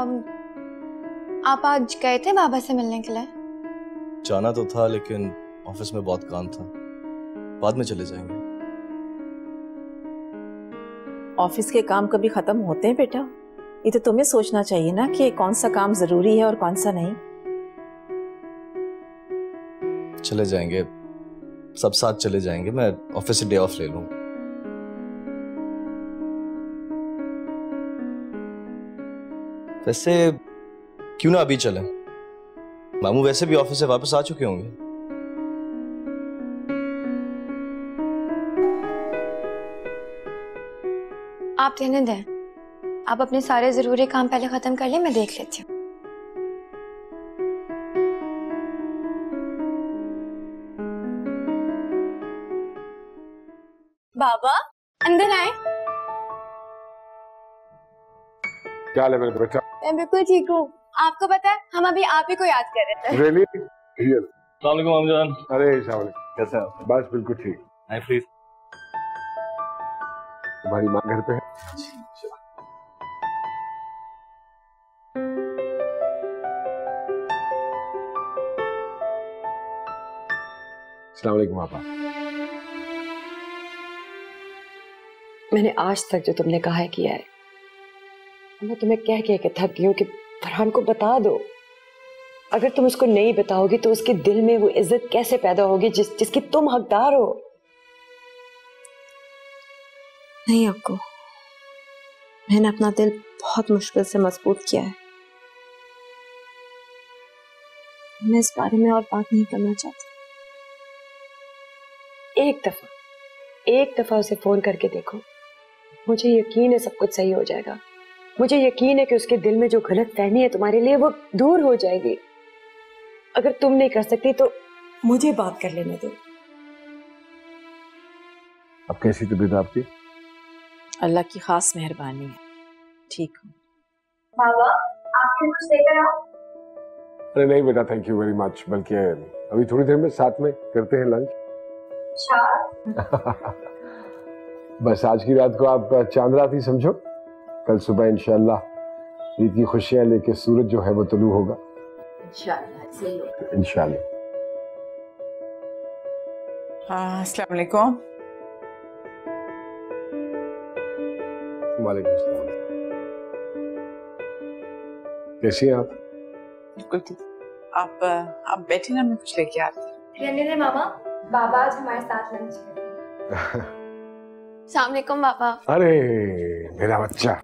आप आज गए थे बाबा से मिलने के लिए? जाना तो था लेकिन ऑफिस में बहुत काम था, बाद में चले जाएंगे। ऑफिस के काम कभी खत्म होते हैं बेटा? ये तो तुम्हें सोचना चाहिए ना कि कौन सा काम जरूरी है और कौन सा नहीं। चले जाएंगे, सब साथ चले जाएंगे। मैं ऑफिस से डे ऑफ ले लूंगा। वैसे क्यों ना अभी चलें? मामू वैसे भी ऑफिस से वापस आ चुके होंगे। आप रहने दें, आप अपने सारे जरूरी काम पहले खत्म कर लें, मैं देख लेती हूँ। बाबा अंदर आए। क्या हाल है मेरे बच्चा? मैं बिल्कुल ठीक हूँ। आपको पता है हम अभी आप ही को याद कर रहे थे। Really? Here. अस्सलाम वालेकुम अम्मजान। अरे शाबाश, कैसे हैं आप? बस बिल्कुल ठीक। हाय प्लीज। तुम्हारी माँ घर पे है? अस्सलाम वालेकुम पापा। मैंने आज तक जो तुमने कहा है किया है। मैं तुम्हें कह के थक गई हूँ कि फरहान को बता दो। अगर तुम उसको नहीं बताओगी तो उसके दिल में वो इज्जत कैसे पैदा होगी जिसकी तुम हकदार हो। नहीं आपको, मैंने अपना दिल बहुत मुश्किल से मजबूत किया है। मैं इस बारे में और बात नहीं करना चाहती। एक दफा उसे फोन करके देखो। मुझे यकीन है सब कुछ सही हो जाएगा। मुझे यकीन है कि उसके दिल में जो गलत फहमी है तुम्हारे लिए वो दूर हो जाएगी। अगर तुम नहीं कर सकती तो मुझे बात कर लेने दो। अब कैसी तबीयत आपकी? अल्लाह की खास मेहरबानी है, ठीक हूँ। बाबा आपके कुछ लेकर आओ। अरे नहीं बेटा, थैंक यू वेरी मच। बल्कि अभी थोड़ी देर में साथ में करते हैं लंच। बस आज की रात को आप चांद रात ही समझो। कल सुबह इंशाल्लाह ईद की खुशियां लेके सूरज जो है वो तुलू होगा। इंशाल्लाह। अस्सलाम वालेकुम। वालेकुम सलाम। कैसी हैं आप? बिल्कुल ठीक। आप बैठे ना, मैं कुछ लेके आती हूँ। रहने दे मामा, बाबा आज हमारे साथ लंच करेंगे। अस्सलाम वालेकुम बाबा। अरे मेरा बच्चा,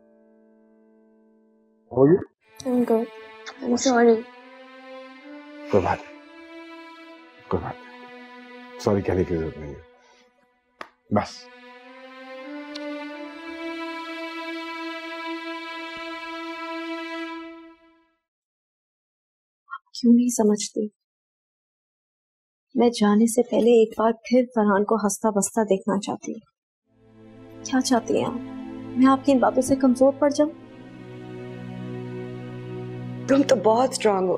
हो गया? I'm sorry। कोई बात नहीं, सॉरी कहने की जरूरत नहीं है। बस क्यों नहीं समझती? मैं जाने से पहले एक बार फिर फरहान को हंसता बसता देखना चाहती हूँ। क्या चाहती हैं आप? मैं आपकी इन बातों से कमजोर पड़ जाऊं? तुम तो बहुत स्ट्रांग हो,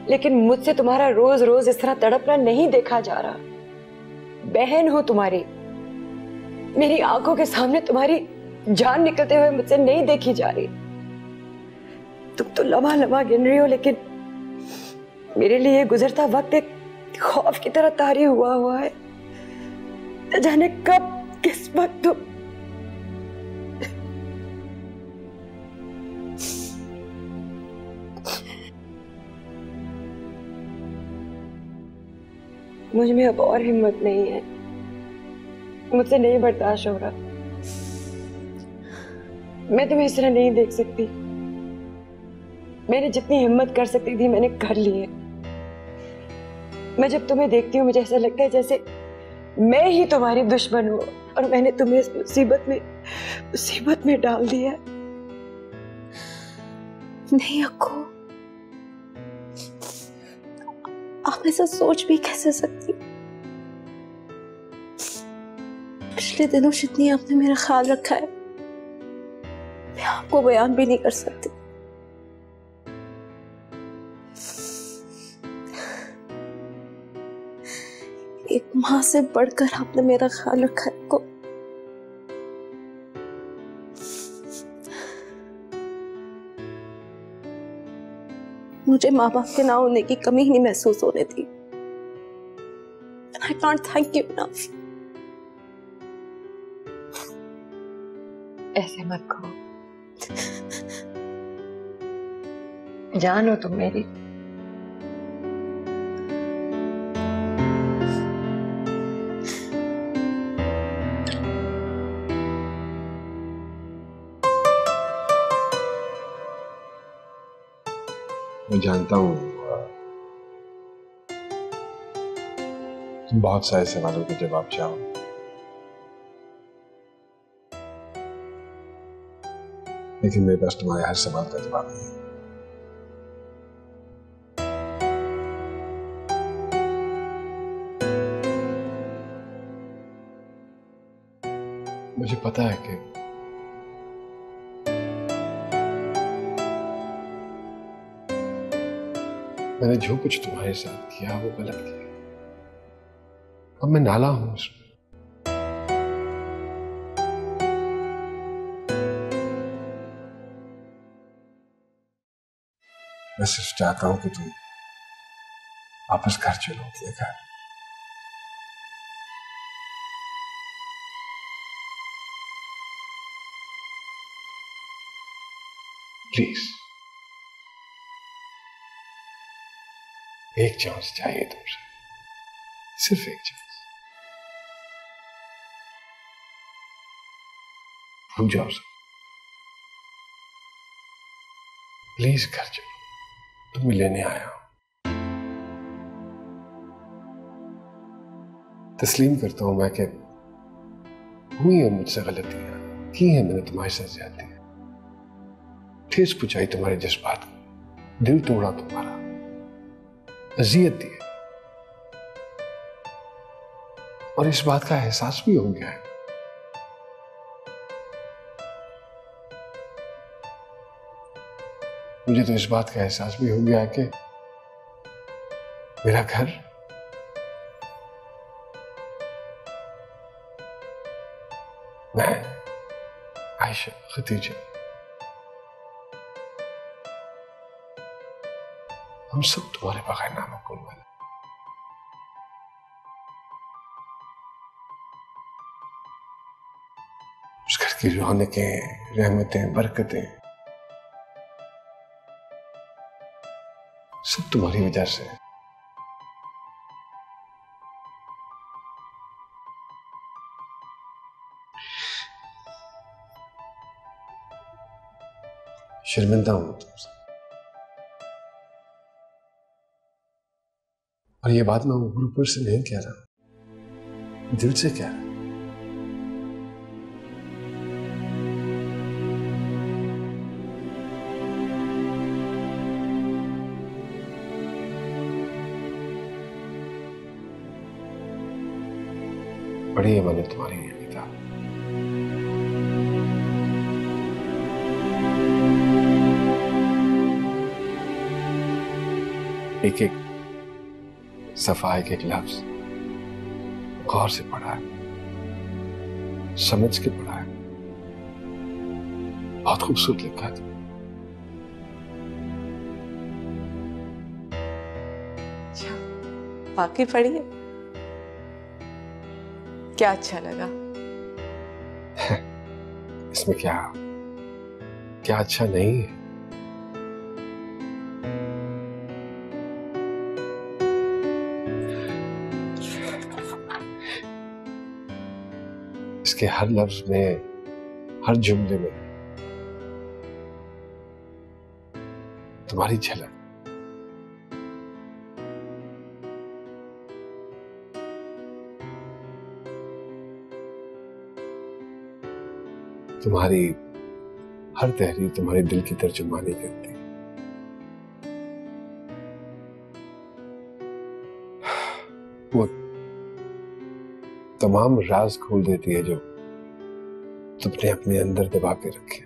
लेकिन मुझसे तुम्हारा रोज रोज इस तरह तड़पना नहीं देखा जा रहा। बहन हो तुम्हारी, मेरी आंखों के सामने तुम्हारी जान निकलते हुए मुझसे नहीं देखी जा रही। तुम तो लम्हा लम्हा गिन रही हो, लेकिन मेरे लिए गुजरता वक्त एक खौफ की तरह तारी हुआ है। न जाने कब किस वक्त तुम मुझ में अब और हिम्मत नहीं है, मुझसे नहीं बर्दाश्त हो रहा। मैं तुम्हें इस तरह नहीं देख सकती। मैंने जितनी हिम्मत कर सकती थी मैंने कर ली है। मैं जब तुम्हें देखती हूँ मुझे ऐसा लगता है जैसे मैं ही तुम्हारी दुश्मन हूँ और मैंने तुम्हें इस मुसीबत में डाल दिया। नहीं अक्को, आप ऐसा सोच भी कैसे सकती? पिछले दिनों जितनी आपने मेरा ख्याल रखा है मैं आपको बयान भी नहीं कर सकती। एक माँ से बढ़कर आपने मेरा ख्याल रखा है को। मुझे माँ बाप के ना होने की कमी ही नहीं महसूस होने थी। I can't thank you enough. ऐसे मत कहो, जान हो तुम मेरी। मैं जानता हूँ तुम बहुत सारे सवालों के जवाब चाहो, लेकिन मेरे पास तुम्हारे हर सवाल का जवाब नहीं है। मुझे पता है कि मैंने जो कुछ तुम्हारे साथ किया वो गलत किया। अब मैं नाला हूं उसमें। मैं सिर्फ चाहता हूं कि तुम वापस घर चलो, अपने घर। प्लीज, एक चांस चाहिए तुमसे, सिर्फ एक चांस। भूल जाओ सब, प्लीज घर चलो, तुम्हें लेने आया हूं। तस्लीम करता हूं मैं कि हुई है मुझसे गलतियां, की है मैंने तुम्हारे साथ ज्यादती, ठेस पहुंचाई तुम्हारे जज्बात को, दिल तोड़ा तुम्हारा, अजियत दी, और इस बात का एहसास भी हो गया है। मुझे तो इस बात का एहसास भी हो गया है कि मेरा घर मैं, आयशा, खतीजा, हम सब तुम्हारे बगैर नामुमकिन बने। उस घर की रौनकें, रहमतें, बरकतें सब तुम्हारी वजह से। शर्मिंदा हूं तुमसे, और ये बात मैं ऊपर से नहीं कह रहा, दिल से कह रहा। पढ़ी है मैंने तुम्हारी ये किताब, एक एक सफा, एक एक लफ्ज गौर से पढ़ा है, समझ के पढ़ा है, बहुत खूबसूरत लिखा है। बाकी पढ़ी है, क्या अच्छा लगा? इसमें क्या क्या अच्छा नहीं है? इसके हर लफ्ज में, हर जुमले में तुम्हारी झलक, तुम्हारी हर तहरीर तुम्हारे दिल की तर्जुमानी करती है। वो तमाम राज खोल देती है जो तुमने अपने अंदर दबा के रखे,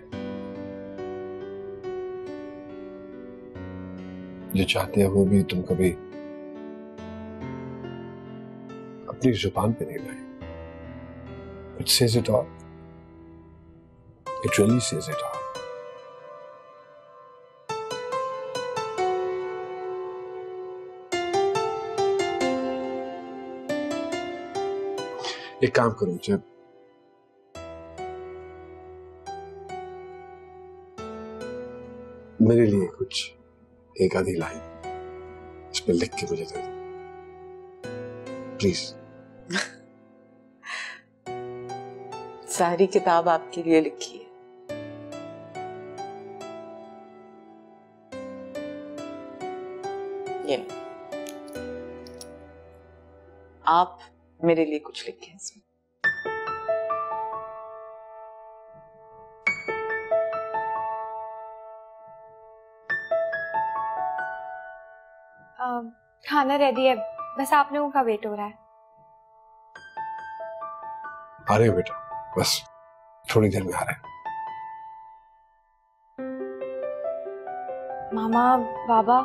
जो चाहते हो वो भी तुम कभी अपनी जुबान पे नहीं लाए। It says it all. It really says it all. एक काम करो, जब मेरे लिए कुछ एक आधी लाइन इस पे लिख के मुझे दे दो प्लीज। सारी किताब आपके लिए लिखी है। ये आप मेरे लिए कुछ लिखे इसमें। खाना रेडी है, बस आप लोगों का वेट हो रहा है। आ रहे हो बेटा, बस थोड़ी देर में आ रहे हैं। मामा, बाबा,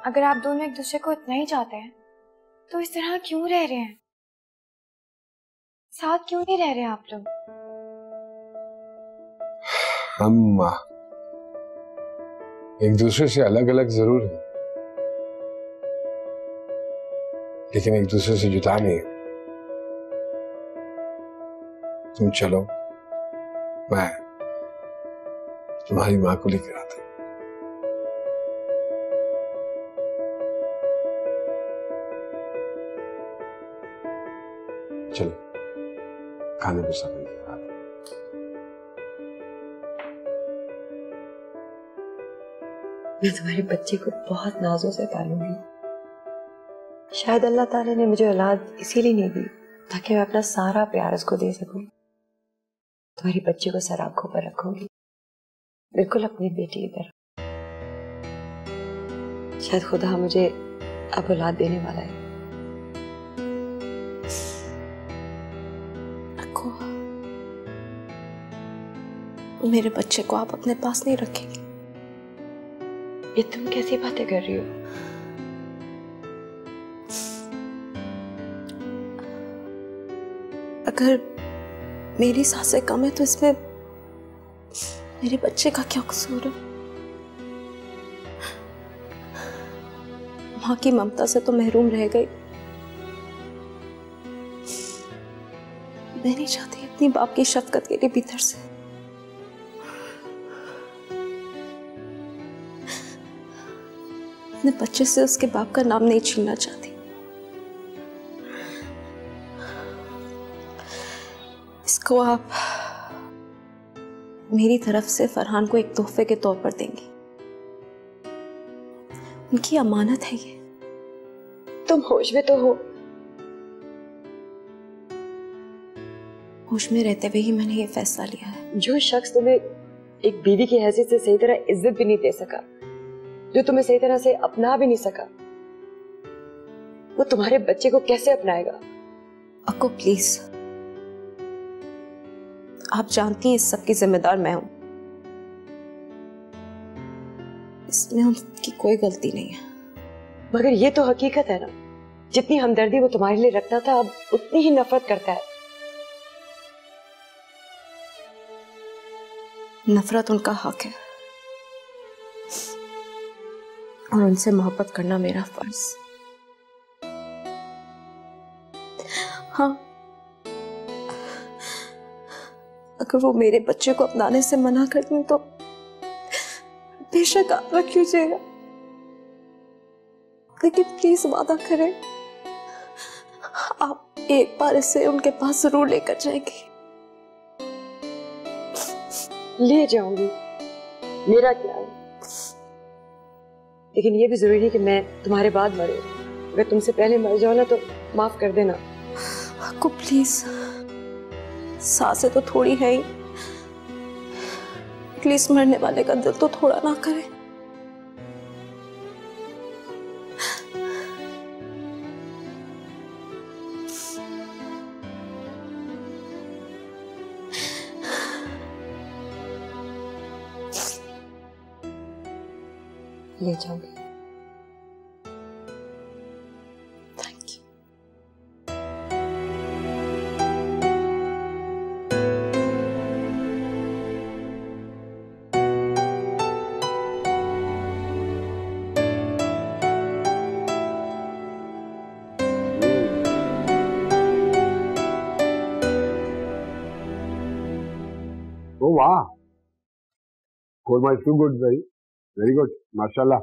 अगर आप दोनों एक दूसरे को इतना ही चाहते हैं तो इस तरह क्यों रह रहे हैं? साथ क्यों नहीं रह रहे आप लोग? हम एक दूसरे से अलग अलग जरूर हैं, लेकिन एक दूसरे से जुदा नहीं है। तुम चलो, मैं तुम्हारी मां को लेकर आता हूं। चलो खाने को समय लेकर आता हूं। मैं तुम्हारे बच्चे को बहुत नाजों से पालूंगी। शायद अल्लाह ताला ने मुझे औलाद इसीलिए नहीं दी ताकि मैं अपना सारा प्यार उसको दे सकूं। तुम्हारी बच्चे को सर आंखों पर रखूंगी, बिल्कुल अपनी बेटी की तरह। शायद खुदा मुझे अब औलाद देने वाला है। रखो, मेरे बच्चे को आप अपने पास नहीं रखेंगे? ये तुम कैसी बातें कर रही हो? अगर मेरी सांसें कम है तो इसमें मेरे बच्चे का क्या कसूर है? मां की ममता से तो महरूम रह गई। मैं नहीं चाहती अपनी बाप की शफकत के लिए भीतर से। अपने बच्चे से उसके बाप का नाम नहीं छीनना चाहती। इसको आप मेरी तरफ से फरहान को एक तोहफे के तौर पर देंगी। उनकी अमानत है ये। तुम होश में तो हो? होश में रहते हुए ही मैंने ये फैसला लिया है। जो शख्स तुम्हें एक बीवी की हैसियत से सही तरह इज्जत भी नहीं दे सका, जो तुम्हें सही तरह से अपना भी नहीं सका, वो तुम्हारे बच्चे को कैसे अपनाएगा? अक्को प्लीज, आप जानती हैं इस सब की जिम्मेदार मैं हूं। इसमें उनकी कोई गलती नहीं है। मगर ये तो हकीकत है ना, जितनी हमदर्दी वो तुम्हारे लिए रखता था अब उतनी ही नफरत करता है। नफरत उनका हक है और उनसे मोहब्बत करना मेरा फर्ज। हाँ, अगर वो मेरे बच्चे को अपनाने से मना कर दें तो बेशक आप रख लीजिएगा, लेकिन प्लीज वादा करें आप एक बार इसे उनके पास जरूर लेकर जाएंगे। ले जाऊंगी, मेरा क्या है, लेकिन ये भी जरूरी है कि मैं तुम्हारे बाद मरूं। अगर तुमसे पहले मर जाओ ना तो माफ कर देना। आपको प्लीज, सांसें तो थोड़ी है ही, प्लीज मरने वाले का दिल तो थोड़ा ना करें। ले जाऊंगी। Thank you. ओ वाह, korma is too good, very good, माशाल्लाह।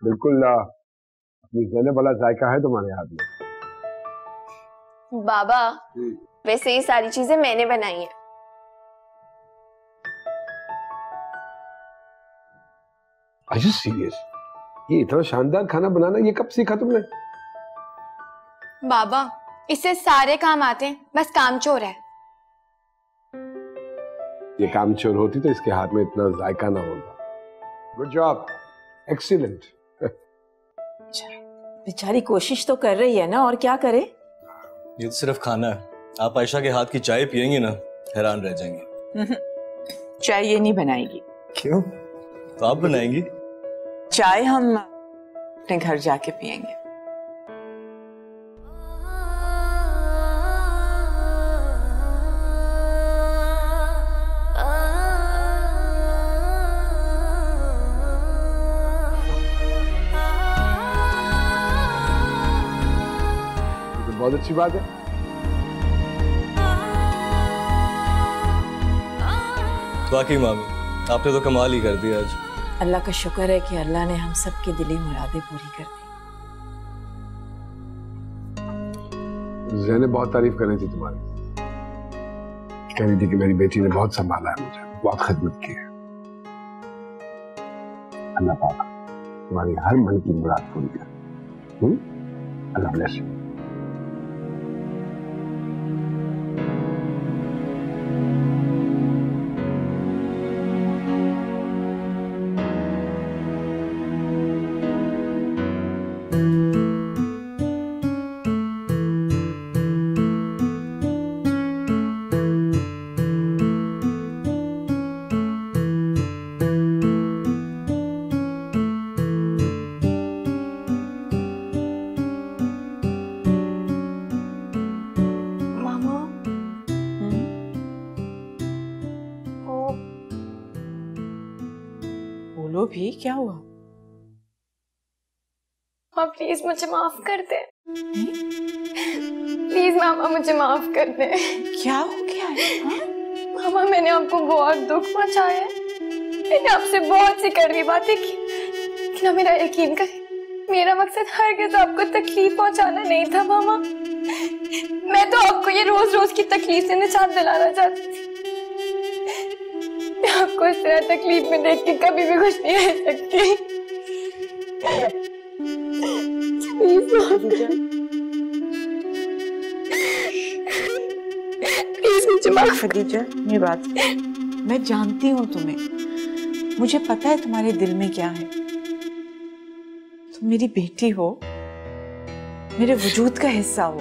बिल्कुल अपनी ज़ैनब वाला जायका है तुम्हारे हाथ में। बाबा वैसे ये सारी चीजें मैंने बनाई हैं। Are you serious? ये इतना शानदार खाना बनाना ये कब सीखा तुमने? बाबा इससे सारे काम आते हैं, बस कामचोर है। ये कामचोर होती तो इसके हाथ में इतना जायका ना होता। Good job, excellent. बेचारी कोशिश तो कर रही है ना, और क्या करे। ये तो सिर्फ खाना है। आप आयशा के हाथ की चाय पियेंगी ना, हैरान रह जाएंगे। चाय ये नहीं बनाएगी। क्यों? तो आप बनाएंगी? चाय हम अपने घर जाके पियेंगे। तो बहुत अच्छी बात है। वाकई मामी, आपने तो कमाल ही कर दिया आज। अल्लाह का शुक्र है कि अल्लाह ने हम सब की दिली मुरादें पूरी कर दी। ज़ैनब बहुत तारीफ कर रही थी तुम्हारी, कह रही थी कि मेरी बेटी ने बहुत संभाला है मुझे, बहुत खिदमत की है। अल्लाह पाक तुम्हारी हर मन की मुराद पूरी करे। अल्लाह ब्लेस यू। बोलो भी, क्या हुआ? हाँ प्लीज मुझे माफ कर दे। प्लीज मामा मुझे माफ कर दे। क्या हो गया है? मामा मैंने आपको बहुत दुख पहुंचाया है, मैंने आपसे बहुत सी कड़वी बातें की, लेकिन आप मेरा यकीन करें, मेरा मकसद हरगिज़ आपको तकलीफ पहुंचाना नहीं था मामा। मैं तो आपको ये रोज रोज की तकलीफ से निजात दिलाना चाहती थी। मैं आपको इस तरह तकलीफ में देख के कभी भी खुश नहीं रह सकती। प्लीज मुझे माफ। खदीजा मेरी बात, मैं जानती हूँ तुम्हें, मुझे पता है तुम्हारे दिल में क्या है। तुम मेरी बेटी हो, मेरे वजूद का हिस्सा हो।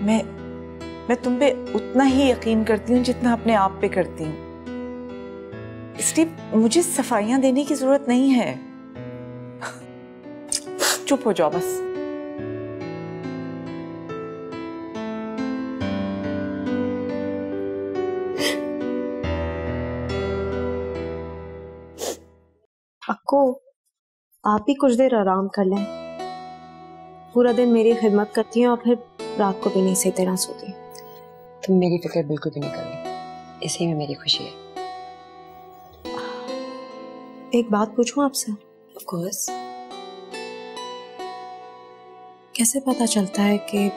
मैं तुम पे उतना ही यकीन करती हूँ जितना अपने आप पे करती हूँ, इसलिए मुझे सफाइयां देने की जरूरत नहीं है। चुप हो जाओ बस। अक्को, आप ही कुछ देर आराम कर लें। पूरा दिन मेरी खिदमत करती हैं और फिर रात को भी नहीं सही तरह सोती। तुम मेरी फिक्र बिल्कुल भी नहीं करो, इसी में मेरी खुशी है। एक बात पूछूं आपसे? Of course. कैसे पता चलता है कि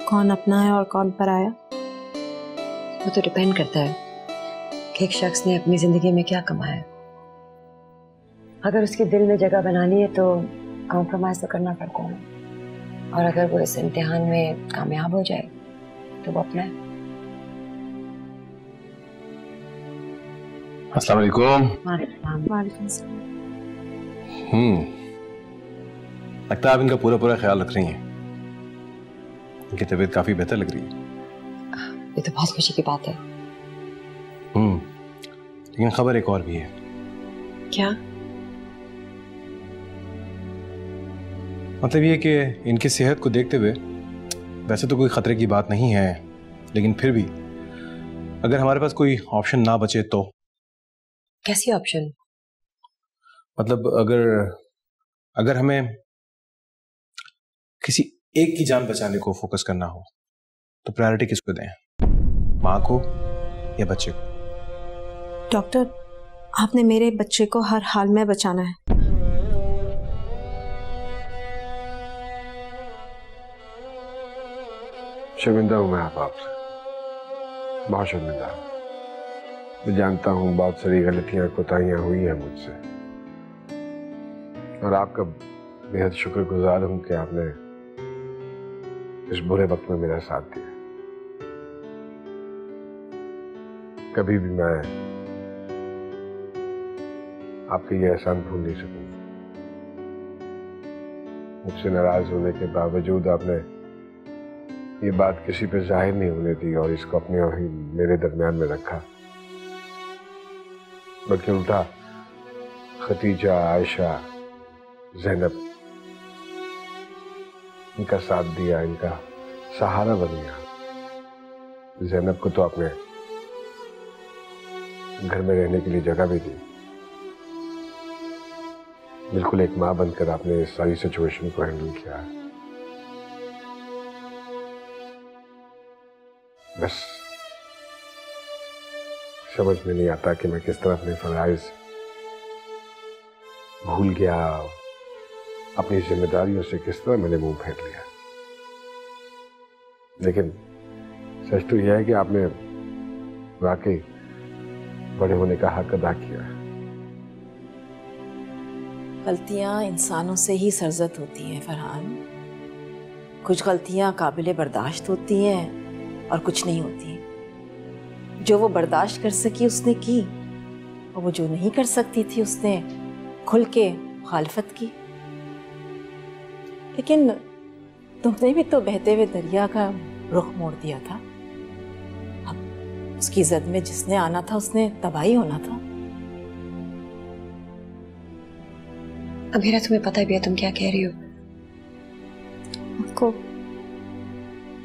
कौन अपना है और कौन पराया? वो तो डिपेंड करता है कि एक शख्स ने अपनी जिंदगी में क्या कमाया है। अगर उसके दिल में जगह बनानी है तो कॉम्प्रोमाइज तो करना पड़ता है, और अगर वो इस इम्तिहान में कामयाब हो जाए तो वो अपना है। अस्सलाम वालेकुम। वालेकुम सलाम। लगता है आप इनका पूरा ख्याल रख रही हैं। इनकी तबीयत काफी बेहतर लग रही है। ये तो बहुत खुशी की बात है। लेकिन खबर एक और भी है। क्या? मतलब ये कि इनकी सेहत को देखते हुए वैसे तो कोई खतरे की बात नहीं है, लेकिन फिर भी अगर हमारे पास कोई ऑप्शन ना बचे तो। कैसी ऑप्शन? मतलब अगर हमें किसी एक की जान बचाने को फोकस करना हो तो प्रायोरिटी किसको दें, माँ को या बच्चे को? डॉक्टर, आपने मेरे बच्चे को हर हाल में बचाना है। शर्मिंदा हूं मैं आपसे, बहुत शर्मिंदा हूं। मैं जानता हूं बहुत सारी गलतियां कोताहियां हुई हैं मुझसे, और आपका बेहद शुक्रगुजार हूं कि आपने इस बुरे वक्त में मेरा साथ दिया। कभी भी मैं आपके ये एहसान भूल नहीं सकूंगा। मुझसे नाराज होने के बावजूद आपने ये बात किसी पे जाहिर नहीं होने दी और इसको अपने और ही मेरे दरमियान में रखा, बल्कि उल्टा खतीजा, आयशा, ज़ैनब, इनका साथ दिया, इनका सहारा बन गया। ज़ैनब को तो आपने घर में रहने के लिए जगह भी दी। बिल्कुल एक माँ बनकर आपने इस सारी सिचुएशन को हैंडल किया है। बस समझ में नहीं आता कि मैं किस तरह अपने फराइज भूल गया, अपनी जिम्मेदारियों से किस तरह मैंने मुंह फेर लिया। लेकिन सच तो यह है कि आपने वाकई बड़े होने का हक अदा किया है। गलतियां इंसानों से ही सरजद होती हैं फरहान। कुछ गलतियां काबिले बर्दाश्त होती हैं और कुछ नहीं होती। जो वो बर्दाश्त कर सकी उसने की, और वो जो नहीं कर सकती थी उसने खुल के मुखालफत की। लेकिन तुमने भी तो बहते हुए दरिया का रुख मोड़ दिया था। अब उसकी जद में जिसने आना था उसने तबाही होना था। अमीरा, तुम्हें पता भी है तुम क्या कह रही हो? आपको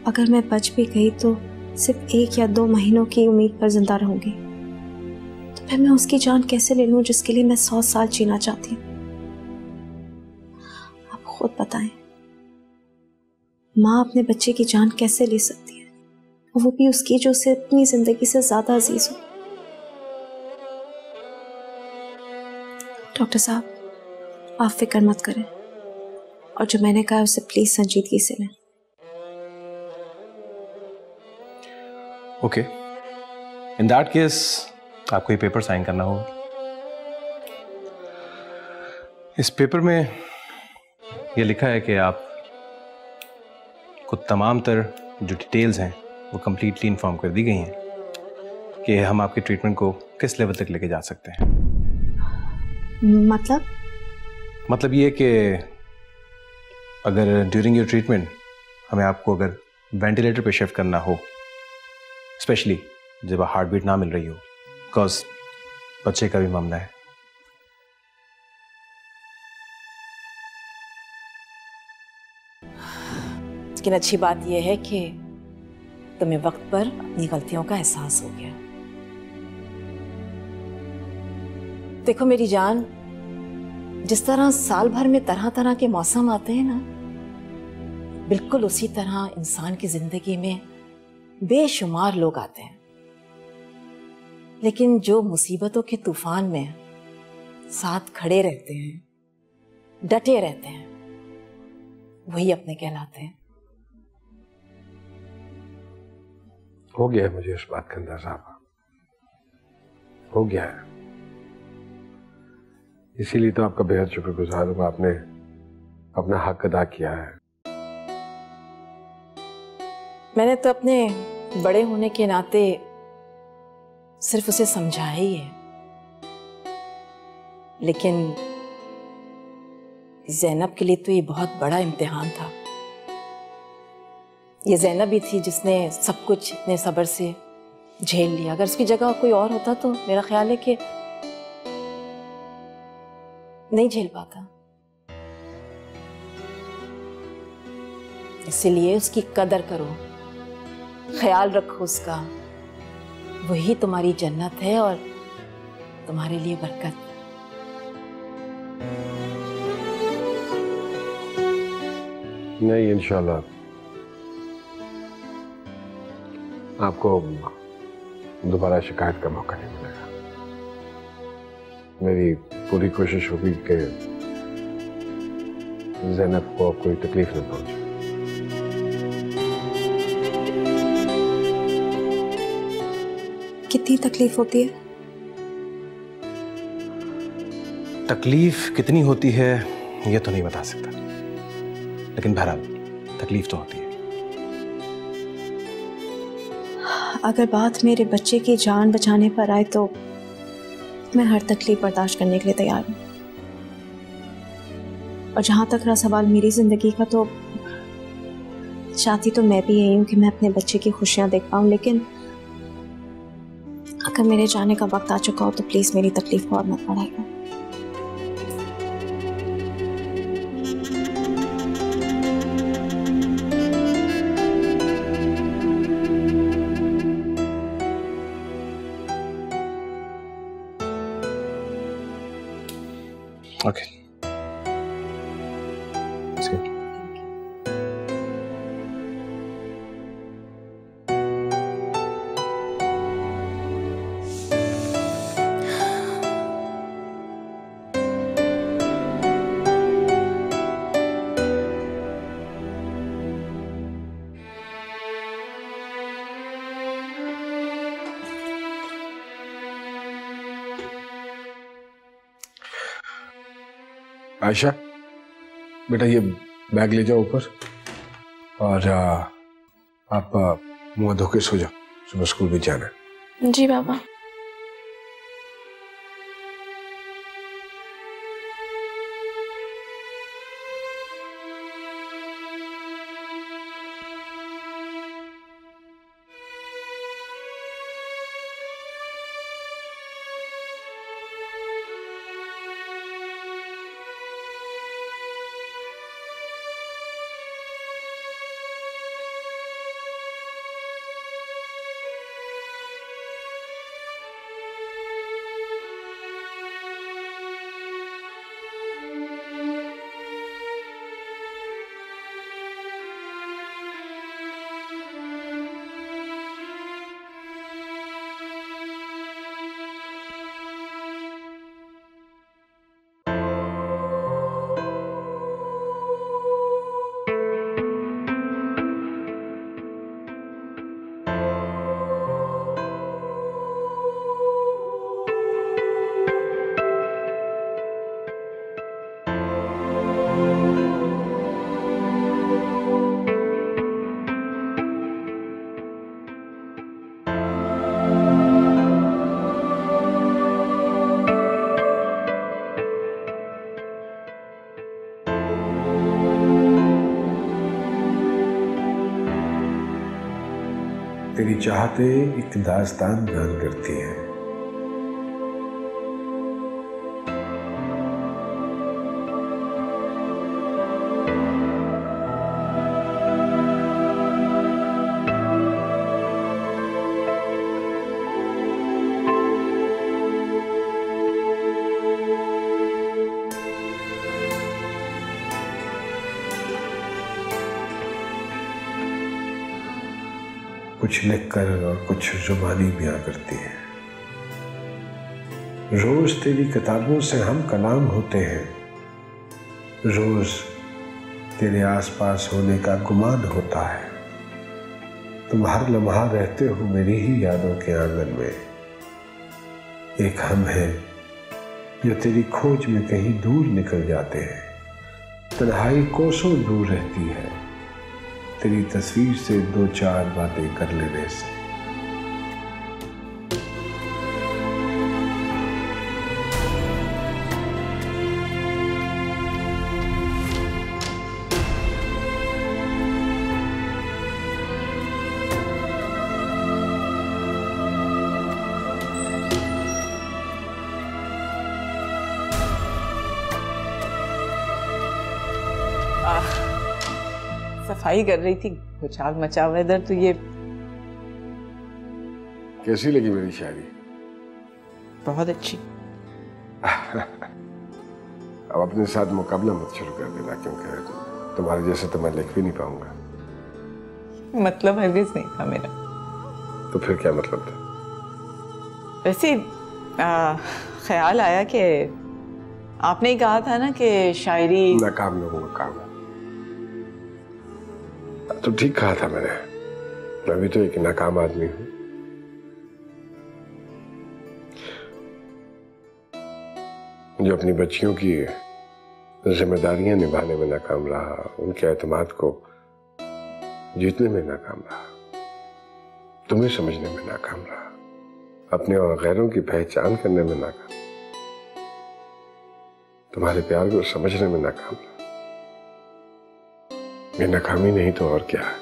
अगर मैं बच भी गई तो सिर्फ 1 या 2 महीनों की उम्मीद पर जिंदा रहूंगी। तो फिर मैं उसकी जान कैसे ले लूं जिसके लिए मैं 100 साल जीना चाहती हूँ? आप खुद बताएं, माँ अपने बच्चे की जान कैसे ले सकती है, और वो भी उसकी जो उसे अपनी जिंदगी से ज्यादा अजीज हो। डॉक्टर साहब, आप फिक्र मत करें, और जो मैंने कहा उसे प्लीज संजीदगी से लें। ओके, इन दैट केस आपको ये पेपर साइन करना होगा। इस पेपर में ये लिखा है कि आप को तमाम तर जो डिटेल्स हैं वो कंप्लीटली इन्फॉर्म कर दी गई हैं कि हम आपके ट्रीटमेंट को किस लेवल तक लेके जा सकते हैं। मतलब ये कि अगर ड्यूरिंग योर ट्रीटमेंट हमें आपको अगर वेंटिलेटर पे शिफ्ट करना हो, स्पेशली जब हार्ट बीट ना मिल रही हो, बिकॉज बच्चे का भी मामला है। लेकिन अच्छी बात यह है कि तुम्हें वक्त पर अपनी गलतियों का एहसास हो गया। देखो मेरी जान, जिस तरह साल भर में तरह तरह के मौसम आते हैं ना, बिल्कुल उसी तरह इंसान की जिंदगी में बेशुमार लोग आते हैं। लेकिन जो मुसीबतों के तूफान में साथ खड़े रहते हैं, डटे रहते हैं, वही अपने कहलाते हैं। हो गया है मुझे इस बात का अंदाजा, हो गया है। इसीलिए तो आपका बेहद शुक्रगुजार हूं, आपने अपना हक अदा किया है। मैंने तो अपने बड़े होने के नाते सिर्फ उसे समझाया ही है, लेकिन ज़ैनब के लिए तो ये बहुत बड़ा इम्तिहान था। ये ज़ैनब ही थी जिसने सब कुछ इतने सब्र से झेल लिया। अगर उसकी जगह कोई और होता तो मेरा ख्याल है कि नहीं झेल पाता। इसलिए उसकी कदर करो, ख्याल रखो उसका। वही तुम्हारी जन्नत है और तुम्हारे लिए बरकत। नहीं, इंशाल्लाह आपको दोबारा शिकायत का मौका नहीं मिलेगा। मेरी पूरी कोशिश होगी कि ज़ैनब को कोई तकलीफ न पहुंचे। कितनी तकलीफ होती है? तकलीफ कितनी होती है ये तो नहीं बता सकता, लेकिन बहरहाल तकलीफ तो होती है। अगर बात मेरे बच्चे की जान बचाने पर आए तो मैं हर तकलीफ बर्दाश्त करने के लिए तैयार हूँ। और जहां तक रहा सवाल मेरी जिंदगी का, तो चाहती तो मैं भी यही हूँ कि मैं अपने बच्चे की खुशियां देख पाऊँ, लेकिन अगर मेरे जाने का वक्त आ चुका हो तो प्लीज मेरी तकलीफ को और मत बढ़ाइएगा। Okay. That's good. आयशा, बेटा ये बैग ले जाओ ऊपर और आप मुंह धो के सो जाओ, सुबह स्कूल भी जाना है। जी बाबा। तेरी चाहते एक दास्तान बयान करती है। कुछ लिखकर और कुछ जुबानी बयां करती है। रोज तेरी किताबों से हम कलाम होते हैं, रोज तेरे आसपास होने का गुमान होता है। तुम हर लम्हा रहते हो मेरी ही यादों के आंगन में। एक हम हैं जो तेरी खोज में कहीं दूर निकल जाते हैं। तन्हाई कोसों दूर रहती है तेरी तस्वीर से दो चार बातें कर लेने से। सफाई कर रही थी, भूचाल मचा हुआ इधर। तो ये कैसी लगी मेरी शायरी? बहुत अच्छी। अब अपने साथ मुकाबला मत शुरू कर देना, क्योंकि तुम्हारे जैसे तो मैं लिख भी नहीं पाऊंगा। मतलब हरगिज नहीं था मेरा। तो फिर क्या मतलब था? वैसे ख्याल आया कि आपने ही कहा था ना कि शायरी नाकाम लोगों का काम है। तो ठीक कहा था मैंने, मैं भी तो एक नाकाम आदमी हूं। जो अपनी बच्चियों की जिम्मेदारियां निभाने में नाकाम रहा, उनके एतमाद को जीतने में नाकाम रहा, तुम्हें समझने में नाकाम रहा, अपने और गैरों की पहचान करने में नाकाम, तुम्हारे प्यार को समझने में नाकाम रहा। ये नाकामी नहीं तो और क्या है।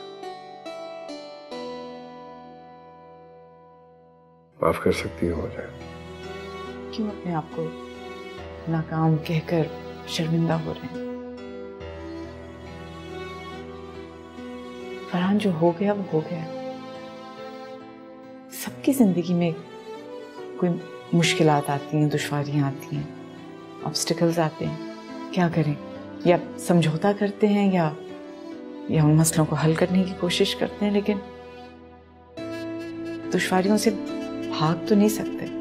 माफ कर सकती हो मुझे। क्यों अपने आप को नाकाम कहकर शर्मिंदा हो रहे हैं? फरहान, जो हो गया वो हो गया। सबकी जिंदगी में कोई मुश्किलात आती हैं, दुश्वारियां आती हैं, ऑब्स्टिकल्स आते हैं। क्या करें? या समझौता करते हैं या उन मसलों को हल करने की कोशिश करते हैं, लेकिन दुश्वारियों से भाग तो नहीं सकते।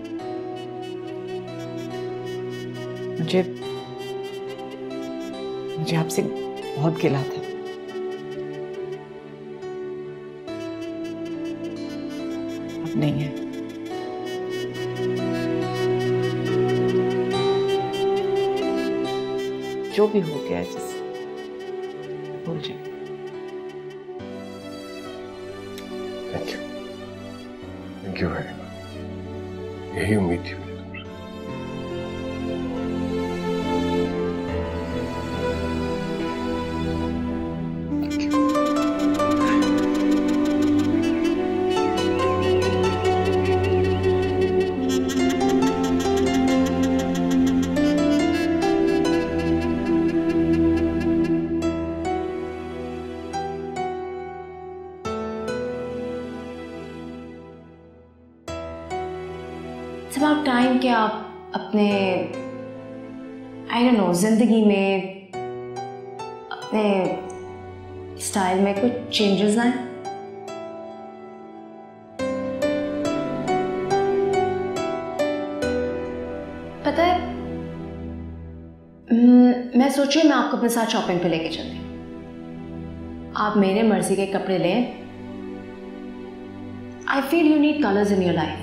मुझे आपसे बहुत गिला था। अब नहीं है। जो भी हो गया जिस भूल जाए। Thank you very much. यही उम्मीद थी मुझे तुमसे। It's about time कि आप अपने I don't know जिंदगी में अपने स्टाइल में कुछ चेंजेस लाएं। पता है, मैं सोच रही हूँ मैं आपको अपने साथ शॉपिंग पे लेके चलती हूँ। आप मेरे मर्जी के कपड़े लें। I feel you need colors in your life.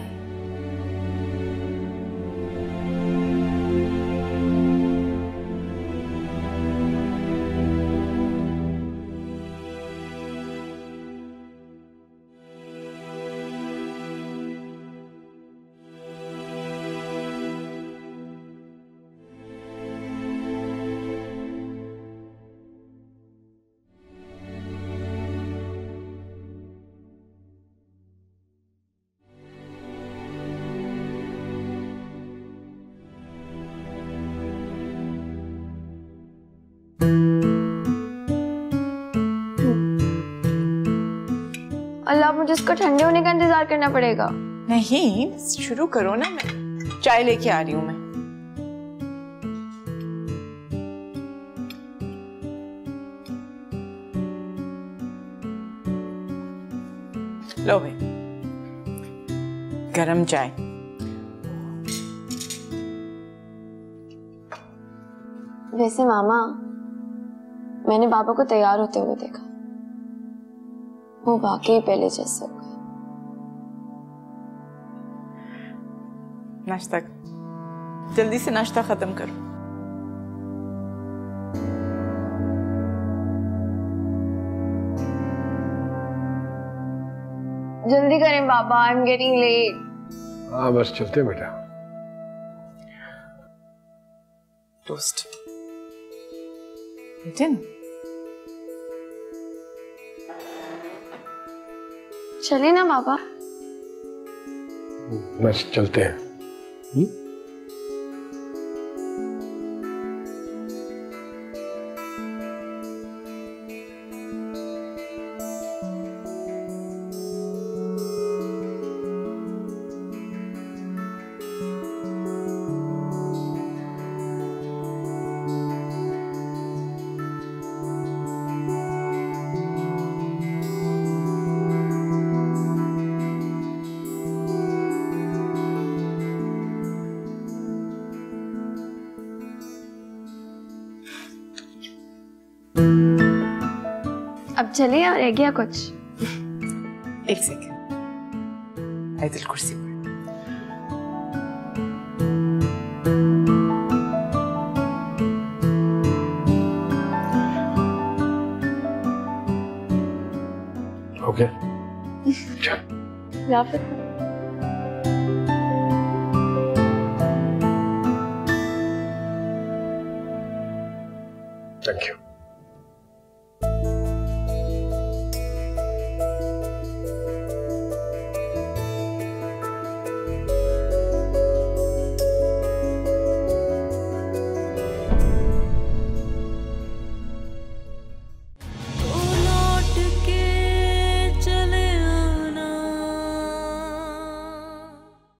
अल्लाह, मुझे इसको ठंडे होने का इंतजार करना पड़ेगा। नहीं, शुरू करो ना। मैं चाय लेके आ रही हूँ। मैं लो भाई, गरम चाय। वैसे मामा, मैंने पापा को तैयार होते हुए देखा। वो वाकई पहले जैसे हो गए। नाश्ता जल्दी से नाश्ता खत्म करो। जल्दी करें पापा, आई एम गेटिंग लेट। हाँ बस चलते बेटा। टोस्ट बेटे ना। चलिए ना पापा। बस चलते हैं। अब चलिए और रह गया कुछ? एक सेकंड, आयतुल कुर्सी पर। ओके राफिक